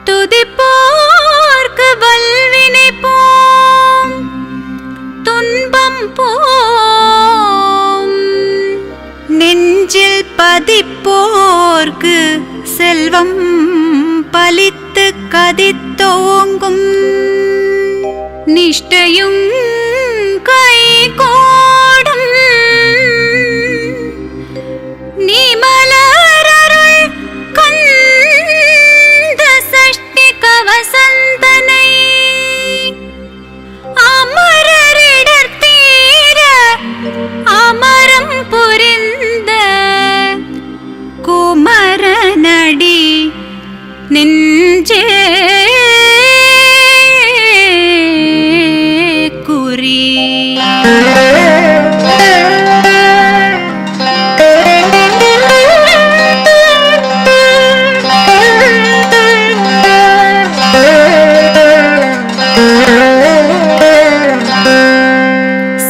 துதிப்போர்க்கு வல்வினை போம், துன்பம் போம். நெஞ்சில் பதிப்போர்க்கு செல்வம் பலித்து கதித்தோங்கும். நிஷ்டையும் கைகூடும் நீ மலரருள் கந்த சஷ்டி கவசந்தனை. அமரரிடர் தீர அமரம் புரிந்த குமரனடி நெஞ்சே குறி.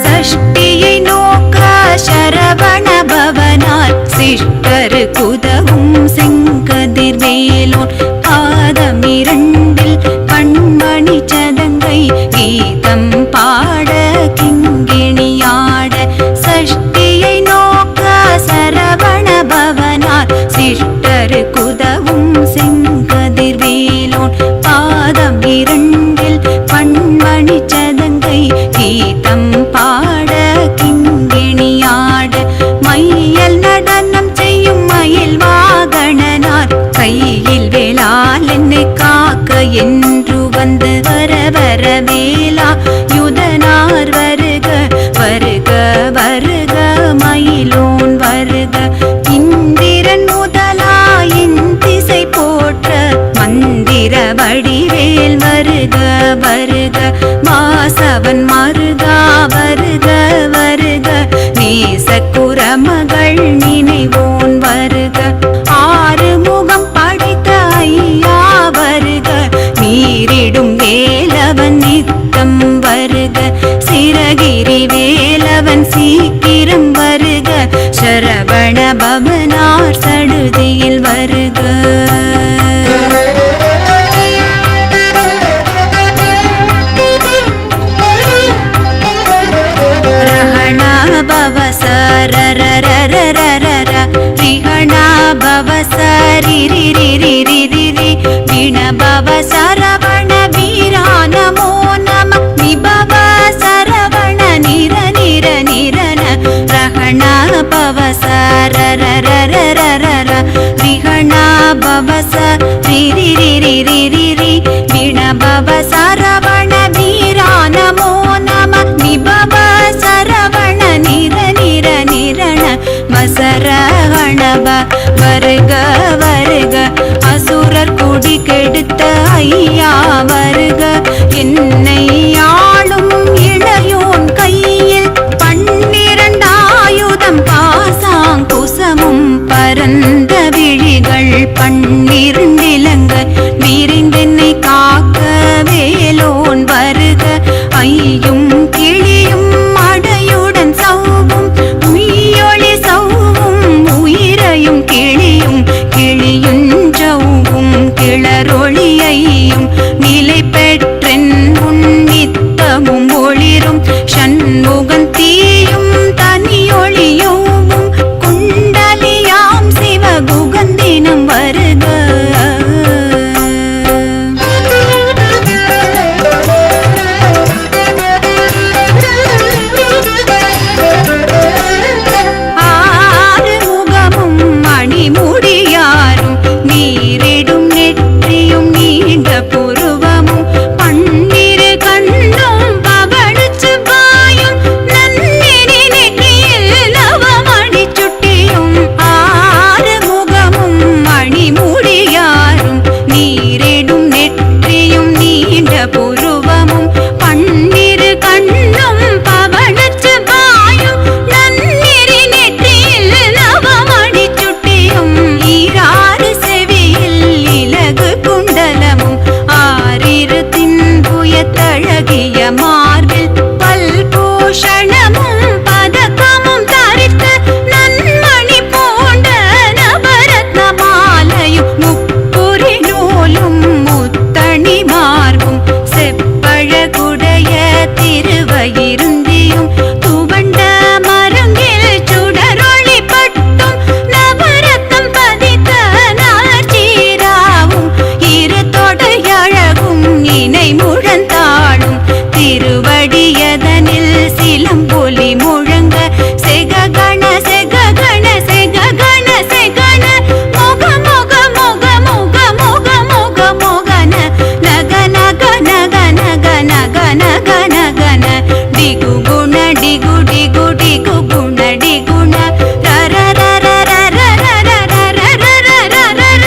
சஷ்டியை நோக்க சரவண பவனால் சிஷ்டரு குதவும் செங்கதிர் வேலோன். பாதம் இரண்டில் கண்மணி சதங்கை கீதம் பாட கிங்கிணியாட. சஷ்டியை நோக்க சரவண பவனால் சிஷ்டரு குதவும் செங்கதிர் வேலோன். பாதம் இரண்டில் கண்மணி சதங்கை கீதம் பாட கிங்கிணியாட. மையல் நடனம் செய்யும் மயில் வாகனனார் கையில் வேளால் என்னை காக்க என்று வந்து. வர வர வேலா யுதனார் வருக வருக வருக மயிலோன் வருக. இந்திரன் முதலாயின் திசை போற்ற மந்திர வடிவேல் வருக வருக. வாசவன் மருகா வருக வருக. நேசக்குரமகள் நினைவோன் வருக. ஆறு முகம் படைத்த ஐயா வருக. நீரிடும் வேலவன் நித்தம் வருக. சிரகிரி வேலவன் சீக்கிரம் வருக. சரவண பவனார் சடுதியில் வருக. பவசரரரரரரர ரிஹணா பவசரிரிரிரிரிரி விண பவசரவண வீரா நமோ நம. நிபவ சரவண நிர நிர நிரன ரஹணா பவசரரரரரர ரிஹணா பவசரிரிரிரிரிரி விண பவசரவண வீரா நமோ நம. நிபவ சரவண நிர நிர நிரண வசரவணப வருக வருக. அசுரர் குடி கெடுத்த ஐயா வருக. என்னை ஆளும் இளையோன் கையில் 12 ஆயுதம் பாசாங்குசமும் பரந்த விழிகள் 12 இலங்க விரிந்தென்னை காக்க வேலோன் வருக. ஐயும் கிளியும் அடையுடன் சௌவும் உயிரொளி சௌவும் உயிரையும் கிளியும் கிளியுஞ்சௌவும் கிளரொளியையும் நிலை பெற்றென் உன் ஒலி முழங்க செககண செககண செககண செகண மோக மோக மோக மோக மோக மோக மோகன நக நக நக நக நக நக நகன டிகு குண டிகு டிகு டிகு குண டிகுண ரர ரர ரர ரர ரர ரர ரர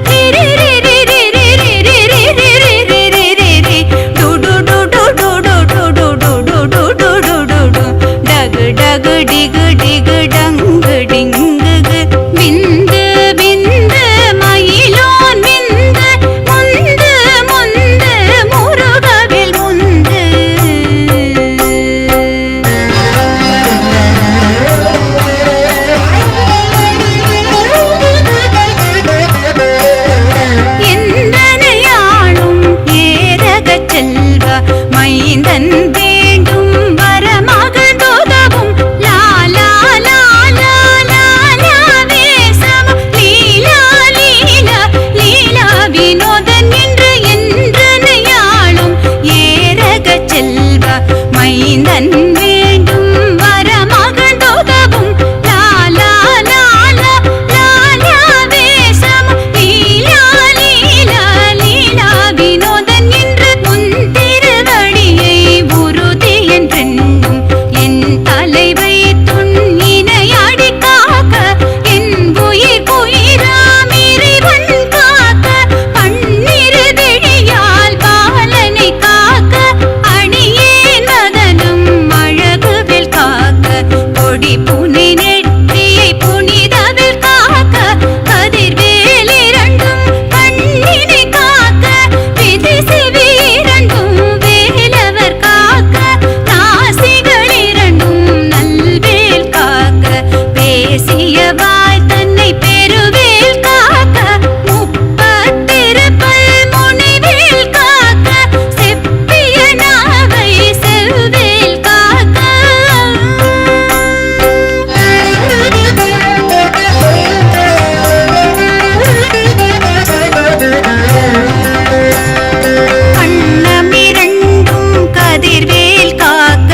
ரி ரி ரி ரி ரி ரி ரி ரி ரி ரி ரி ரி ரி ரி டு டு டு டு டு டு டு டு டு டு டு டு டு டு டு டகு டகு டிகு டிகு டங்கு டிங்கு விந்து விந்து மயிலோன் விந்து முந்து முந்து முருகவில் முந்து எந்தனையாளும் ஏரகச் செல்வ மைந்தன் வேண்டும் வரமகள் தோதவும் லாலா லாலா லாலா வேசம் லீலா லீலா லீலா வினோதன் என்று என்றனையாளும் ஏரகச் செல்வ மைந்தன் வேண்டும் வரமகள் தோதவும் லாலா லாலா லாலா வேசம் லீலா லீலா லீலா வினோதன் என்று உன் திருவடியை உறுதி என்றென்றும் என் தலைவை துன் இணையாடி காக்க என் உயிர் உயிராம் இறைவன் காக்க பன்னிரு விழியால் பாலனை காக்க அணியேன் மதனும் அழகுவில் காக்க கொடி புனி நெற்றியை புனிதவில் காக்க கதிர்வேல் இரண்டும் கண்ணினை காக்க விதி செவி இரண்டும் வேலவர் காக்க நாசிகள் இரண்டும் நல்வேல் காக்க பேசிய வாய் தன்னை பெருவேல் காக்க முப்பத்திருப்பல் முனிவேல் காக்க செப்பிய நாவை செவ்வேல் காக்க கண்ணமிரண்டும் கதிர்வேல் காக்க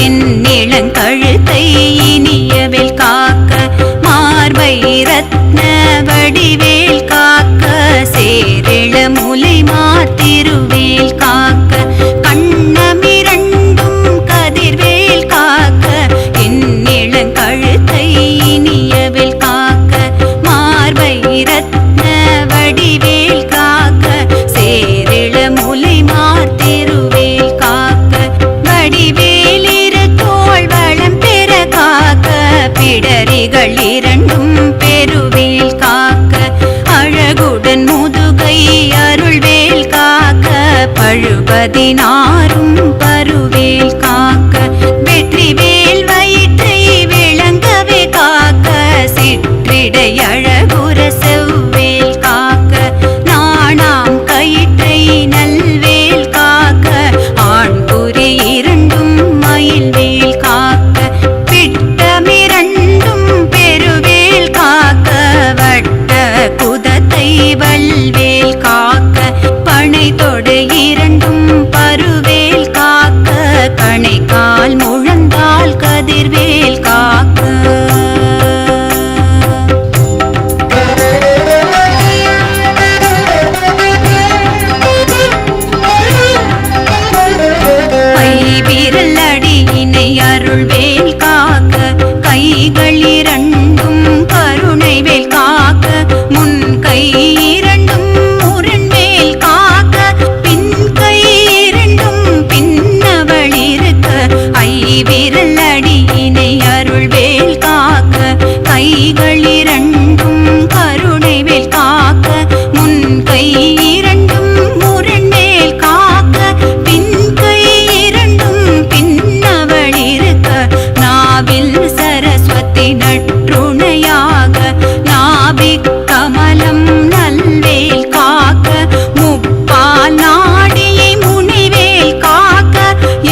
என் இளங்கழுத்தை இனியவேல் காக்க மார்பை ரத்ன வடிவேல் காக்க சேரிள முலை மாத்திருவேல் காக்க கண்ணமிரண்டும் கதிர்வேல் காக்க என் இளங்கழுத்தை இனியவேல் காக்க மார்பை ரத்ன வடிவேல் காக்க சேரிள முலை மாத்திருவேல் காக்க வடிவேலிரு தோள் வளம் பெற காக்க பிடரிகள் இரண்டும் பெருவேல் காக்க அழகுடன் முதுகை அருள்வேல் காக்க பழுபதினாரும் பருவேல் காக்க வெற்றிவேல் வயிற்றை விளங்கவே காக்க சிற்றிடை அழகுற செவ்வேல் காக்க நாணாம் கயிற்றை நல்வேல் காக்க ஆண்புரி இரண்டும் மயில்வேல் காக்க பிட்டமிரண்டும் பெருவேல் காக்க வட்ட குதத்தை வல்வேல் காக்க பனை தொடு இரண்டும் பருவேல் காக்க கணைக்கால் முழந்தால் கதிர்வேல் காக்க கைவிரல் அடியினை அருள்வேல் காக்க கைகள் இரண்டும் கருணைவேல் காக்க முன் கை இரண்டும் முரண்வேல் காக்க பின் கை இரண்டும் பின்னவள் இருக்க ஐவிரல் அடியினை அருள்வேல் காக்க கைகள் இரண்டும் கருணைவேல் காக்க முன் கை இரண்டும் முரண்வேல் காக்க பின் கை இரண்டும் பின்னவள் இருக்க நாவில் சரஸ்வதி நற்றுணையாக நாபிக் கமலம் நல்வேல் காக்க முப்பால் நாடியை முனிவேல் காக்க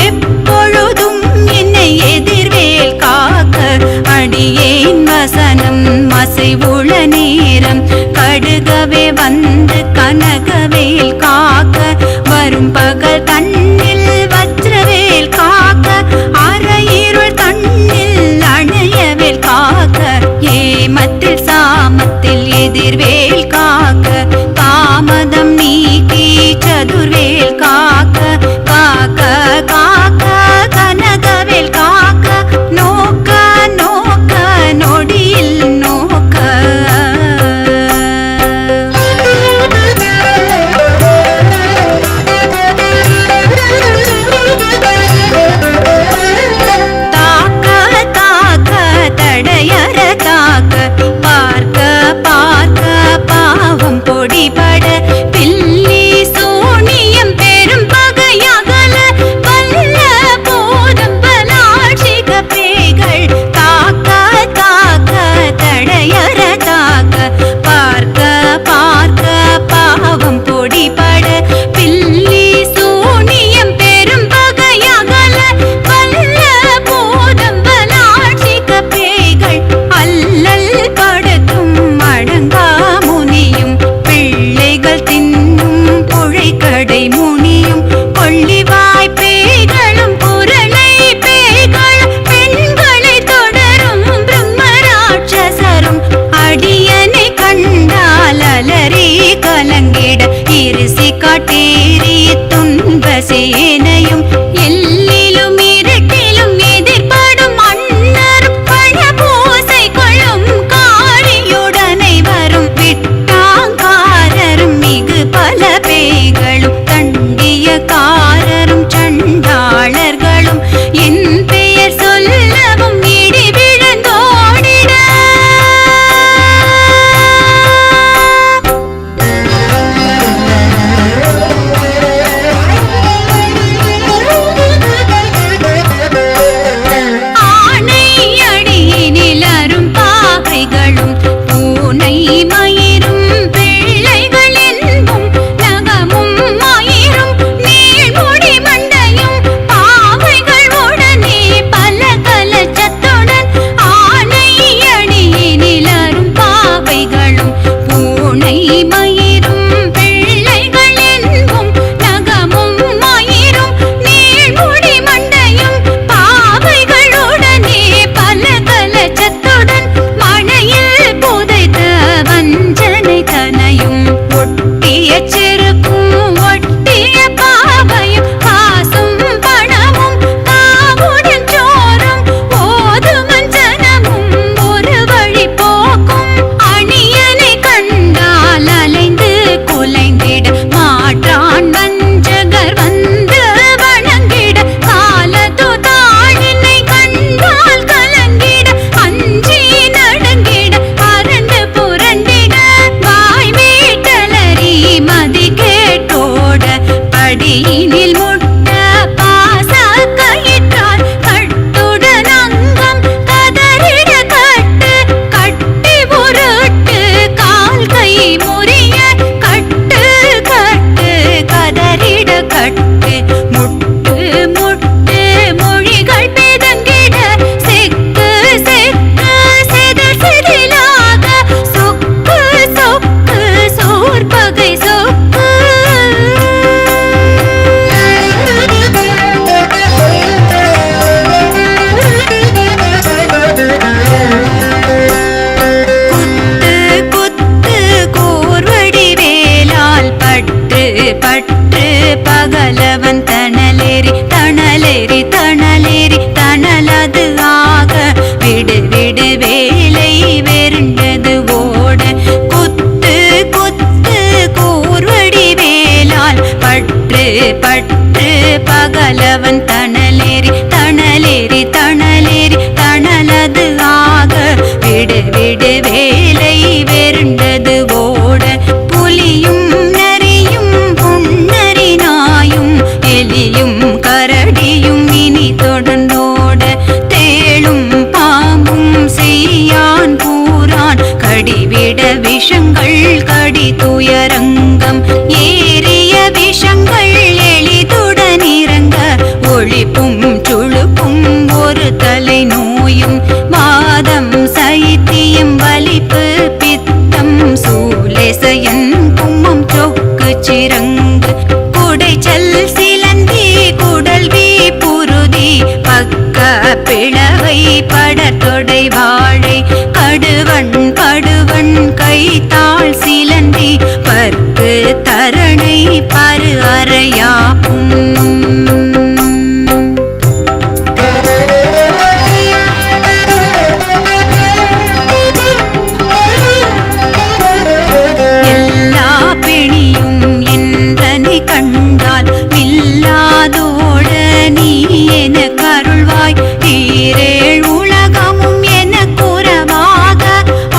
எப்பொழுதும் என்னை எதிர்வேல் காக்க அடியேன் வசனம் மசைவுள நேரம் கடுகவே வந்து கனகவேல் காக்க வரும் பகல் தன்னில் வஜ்ரவேல் காக்க அரையிருள் தன் கடிவிட விஷங்கள் கடி துயரங்கம் ஏறிய விஷங்கள் எளிதுடன் இறங்க ஒளிப்பும் சுழுப்பும் ஒரு தலை நோயும் வாதம் சைத்தியம் வலிப்பு பித்தம் சூலேசயன் கும்மம் சொக்கு சிறங்கு குடைச்சல் சிலந்தி குடல்வி புருதி பக்க பிளவை படத்தொடை வாழை கடுவன் படுவன் கைத்தாள் சிலந்தி பற்கு தரணை பரு அறையாப்பும் கண்டால் வில்லாதோட நீ என கருள்வாய் ஈரேழ் உலகமும் என குறவாக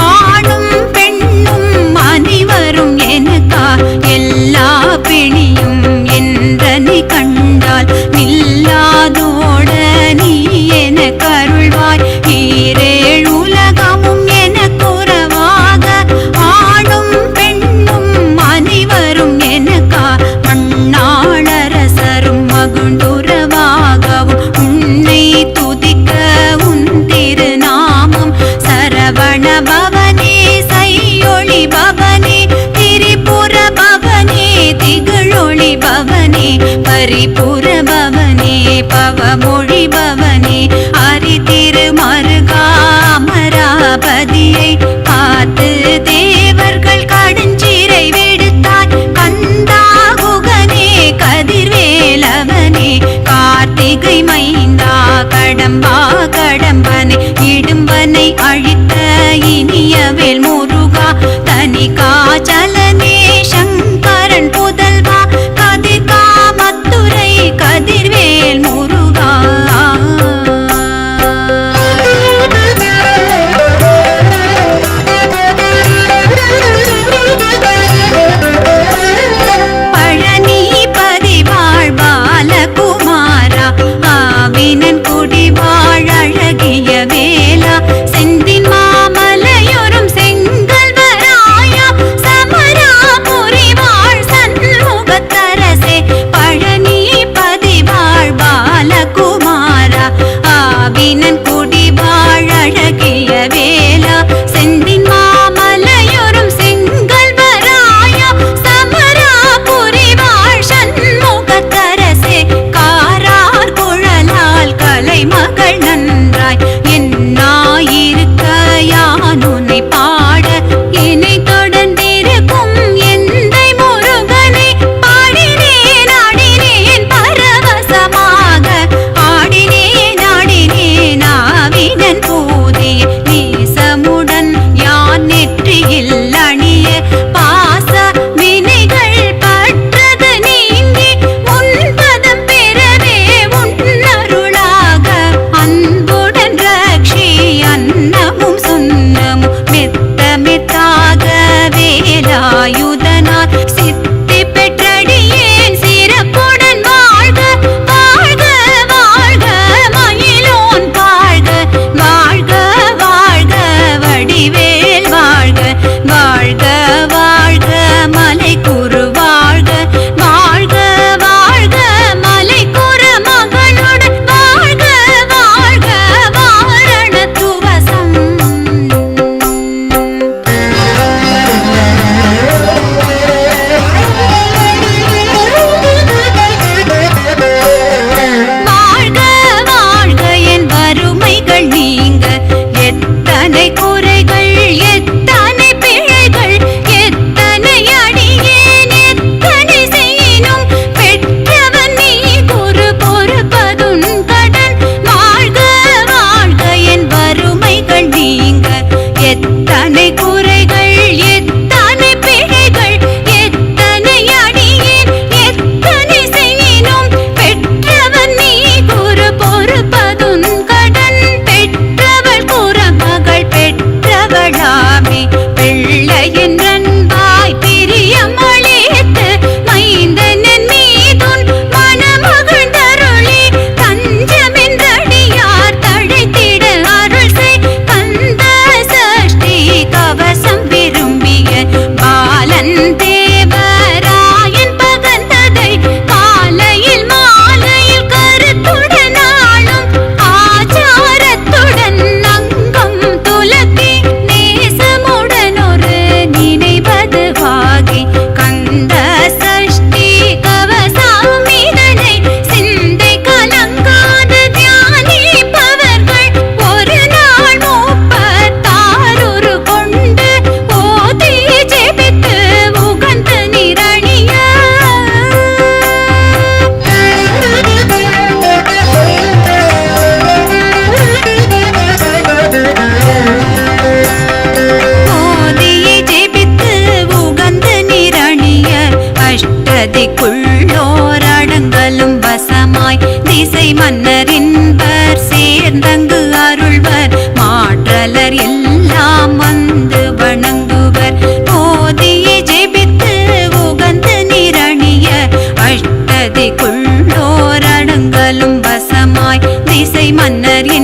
ஆணும் பெண்ணும் அனைவரும் எனக்கா எல்லா பிணியும் என்றனை கண்டால் வில்லாதோட நீ என கருள்வாய் ஈரேழ் உலகமும் என குறவாக ஆணும் பெண்ணும் அனைவரும் எனக்கா மண்ணாளரசரும் மகுண்டுறவாகவும் உன்னை துதிக்க உன் திருநாமம் சரவண பவனே சையொளி பவனே திரிபுர பவனே திகழொளி பவனே பரிபுர பவனே பவமொழி பவனே அரிதிருமருகா அமராபதியை பார்த்து தேவர்கள் கடுஞ்சிறை விடுத்தாய் கந்தா கதிர்வேலவனே கார்த்திகை மைந்தா கடம்பா கடம்பனை இடும்பனை அழித்த இனியவேல் முருகா தனிகாச்சலனே சங்கரன் புதல்வா கதிர்கா மத்துரை கதிர்வேல் முருகா ஆவினன் குடி வாழகிய வேளா செந்தின் மாமலையொரும் செங்கல் வராயா சமராபுரி வாழ் சண்முகத்தரசே பழனி பதிவாழ் பாலகுமாரா ஆவினன் குடி வாழகிய வேளா செந்தின் மாமலையொரும் செங்கல் வராயா சமராபுரி வாழ் சண்முகத்தரசே காரார் குழலால் கலை மகள் நன்றாய் என்னாயிருக்க யானுனை பாட என்னை தொடர்ந்திருக்கும் எந்தை முருகனை பாடினேன் ஆடினேன் பரவசமாக ஆடினேன் ஆடினேன் ஆவினன் பூதிய நீ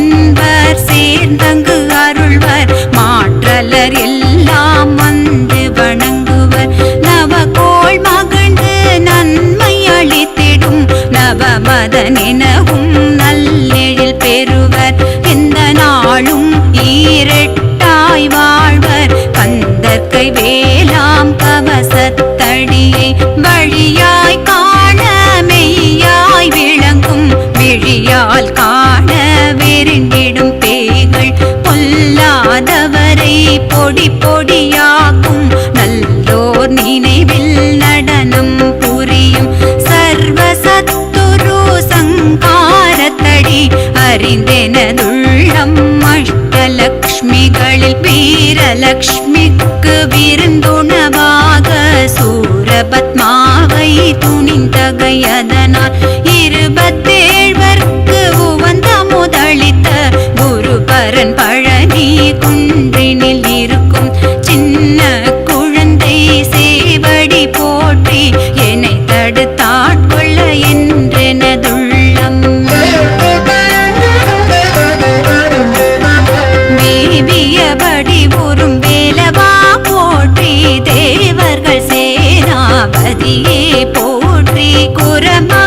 என்பர் சேர்ந்தங்கு அருள்வர் மாற்றலர் எல்லாம் வந்து வணங்குவர் நவகோள் மகிழ்ந்து நன்மை அளித்திடும் நவமதனெனவும் நல்லெழில் பெறுவர் எந்த நாளும் ஈரெட்டாய் வாழ்வர் கந்தற்கை வேலாம் கவசத்தடியை வழியாய் காண மெய்யாய் விளங்கும் விழியால் காண விருண்டிடும் பேய்கள் பொல்லாதவரை பொடி பொடியாக்கும் நல்லோர் நினைவில் நடனம் புரியும் சர்வசத்துரு சங்காரத்தடி அறிந்தெனதுள்ளம் அஷ்டலக்ஷ்மிகளில் வீரலக்ஷ்மிக்கு விருந்துணவாக சூரபத்மாவை துணிந்தகையதனால் 27 உவந்த முதலித்த குருபரன் பழனி குன்றினில் இருக்கும் சின்ன குழந்தை சேவடி போற்றி என்னை தடுத்தாட்கொள்ள என்றெனதுள்ளம் மேவியபடி உறும் வேலவா போற்றி தேவர்கள் சேனாபதியே போற்றி குரமா